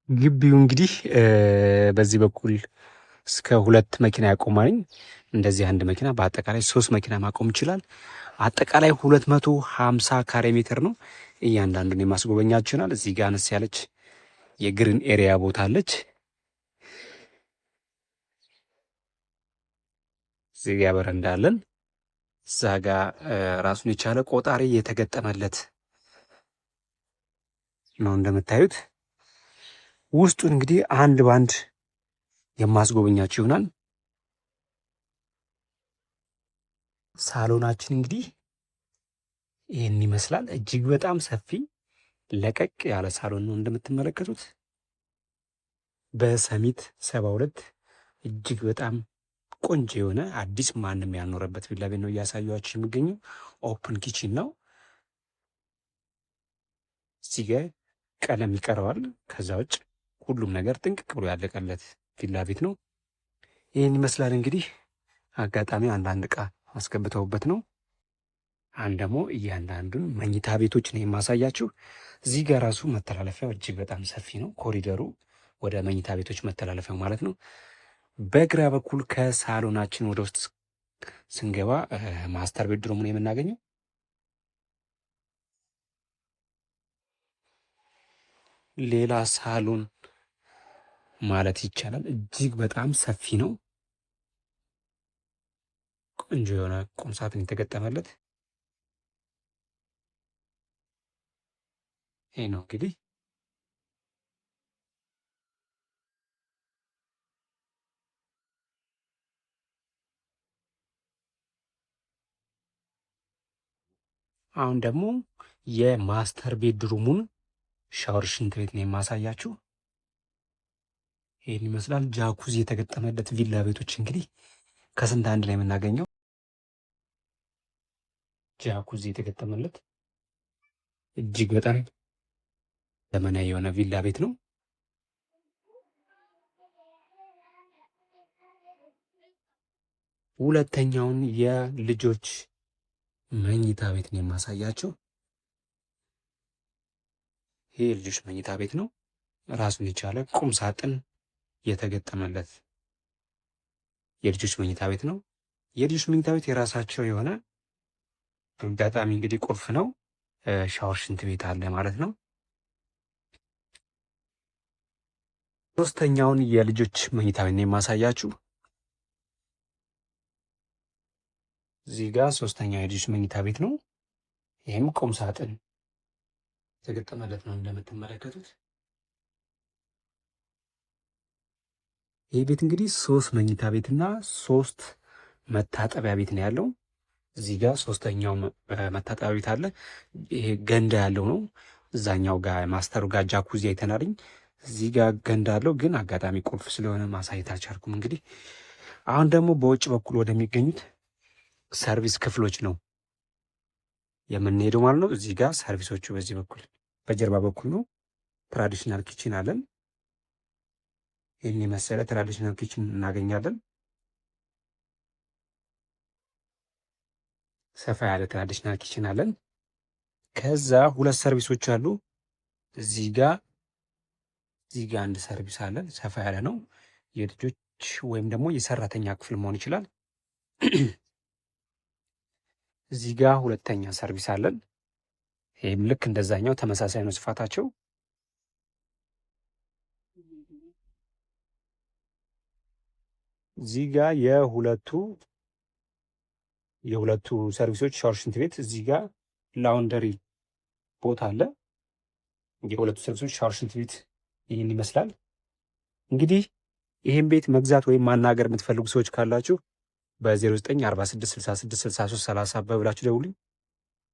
ግቢው እንግዲህ በዚህ በኩል እስከ 2 መኪና ያቆማል። እንደዚህ አንድ መኪና በአጠቃላይ 3 መኪና ማቆም ይችላል። አጠቃላይ 250 ካሬ ሜትር ነው። እያንዳንዱን የማስጎበኛችሁ ይሆናል። እዚህ ጋር አነስ ያለች የግሪን ኤሪያ ቦታ አለች። እዚህ ጋር በረንዳ አለን። እዛ ጋር ራሱን የቻለ ቆጣሪ የተገጠመለት ነው እንደምታዩት። ውስጡን እንግዲህ አንድ ባንድ የማስጎበኛችሁ ይሆናል። ሳሎናችን እንግዲህ ይህን ይመስላል። እጅግ በጣም ሰፊ ለቀቅ ያለ ሳሎን ነው እንደምትመለከቱት። በሰሚት 72 እጅግ በጣም ቆንጆ የሆነ አዲስ ማንም ያልኖረበት ቪላ ቤት ነው እያሳዩአችሁ የሚገኘው። ኦፕን ኪችን ነው። እዚህ ጋ ቀለም ይቀረዋል። ከዛ ውጭ ሁሉም ነገር ጥንቅቅ ብሎ ያለቀለት ቪላ ቤት ነው። ይህን ይመስላል እንግዲህ። አጋጣሚ አንዳንድ እቃ አስገብተውበት ነው። አንድ ደግሞ እያንዳንዱን መኝታ ቤቶች ነው የማሳያችሁ። እዚህ ጋር ራሱ መተላለፊያው እጅግ በጣም ሰፊ ነው። ኮሪደሩ ወደ መኝታ ቤቶች መተላለፊያው ማለት ነው። በግራ በኩል ከሳሎናችን ወደ ውስጥ ስንገባ ማስተር ቤድሩሙን የምናገኘው ሌላ ሳሎን ማለት ይቻላል። እጅግ በጣም ሰፊ ነው። ቆንጆ የሆነ ቁምሳጥን የተገጠመለት ይሄ ነው እንግዲህ። አሁን ደግሞ የማስተር ቤድሩሙን ሻወር ሽንት ቤት ነው የማሳያችሁ። ይህን ይመስላል። ጃኩዚ የተገጠመለት ቪላ ቤቶች እንግዲህ ከስንት አንድ ላይ የምናገኘው ጃኩዚ የተገጠመለት እጅግ በጣም ዘመናዊ የሆነ ቪላ ቤት ነው። ሁለተኛውን የልጆች መኝታ ቤት ነው የማሳያቸው። ይህ የልጆች መኝታ ቤት ነው። ራሱን የቻለ ቁም ሳጥን የተገጠመለት የልጆች መኝታ ቤት ነው። የልጆች መኝታ ቤት የራሳቸው የሆነ አጋጣሚ እንግዲህ ቁልፍ ነው። ሻወር ሽንት ቤት አለ ማለት ነው። ሶስተኛውን የልጆች መኝታ ቤት ነው የማሳያችሁ። እዚህ ጋር ሶስተኛው የልጆች መኝታ ቤት ነው። ይህም ቁም ሳጥን የተገጠመለት ነው እንደምትመለከቱት። ይህ ቤት እንግዲህ 3 መኝታ ቤትና 3 መታጠቢያ ቤት ነው ያለው። እዚህ ጋር ሶስተኛው መታጠቢያ ቤት አለ። ይሄ ገንዳ ያለው ነው። እዛኛው ጋር ማስተሩ ጋር ጃኩዚ አይተናልኝ። እዚህ ጋር ገንዳ አለው፣ ግን አጋጣሚ ቁልፍ ስለሆነ ማሳየት አልቻልኩም። እንግዲህ አሁን ደግሞ በውጭ በኩል ወደሚገኙት ሰርቪስ ክፍሎች ነው የምንሄደው ማለት ነው። እዚህ ጋር ሰርቪሶቹ በዚህ በኩል በጀርባ በኩል ነው። ትራዲሽናል ኪችን አለን። ይህን የመሰለ ትራዲሽናል ኪችን እናገኛለን። ሰፋ ያለ ትራዲሽናል ኪችን አለን። ከዛ 2 ሰርቪሶች አሉ። እዚህ ጋር አንድ ሰርቪስ አለን። ሰፋ ያለ ነው። የልጆች ወይም ደግሞ የሰራተኛ ክፍል መሆን ይችላል። እዚህ ጋር 2ኛ ሰርቪስ አለን። ይህም ልክ እንደዛኛው ተመሳሳይ ነው ስፋታቸው። እዚህ ጋር የሁለቱ ሰርቪሶች ሻወር ሽንት ቤት፣ እዚህ ጋር ላውንደሪ ቦታ አለ። የሁለቱ ሰርቪሶች ሻወር ሽንት ቤት ይህን ይመስላል። እንግዲህ ይህን ቤት መግዛት ወይም ማናገር የምትፈልጉ ሰዎች ካላችሁ በ0946666330 በብላችሁ ደውሉኝ።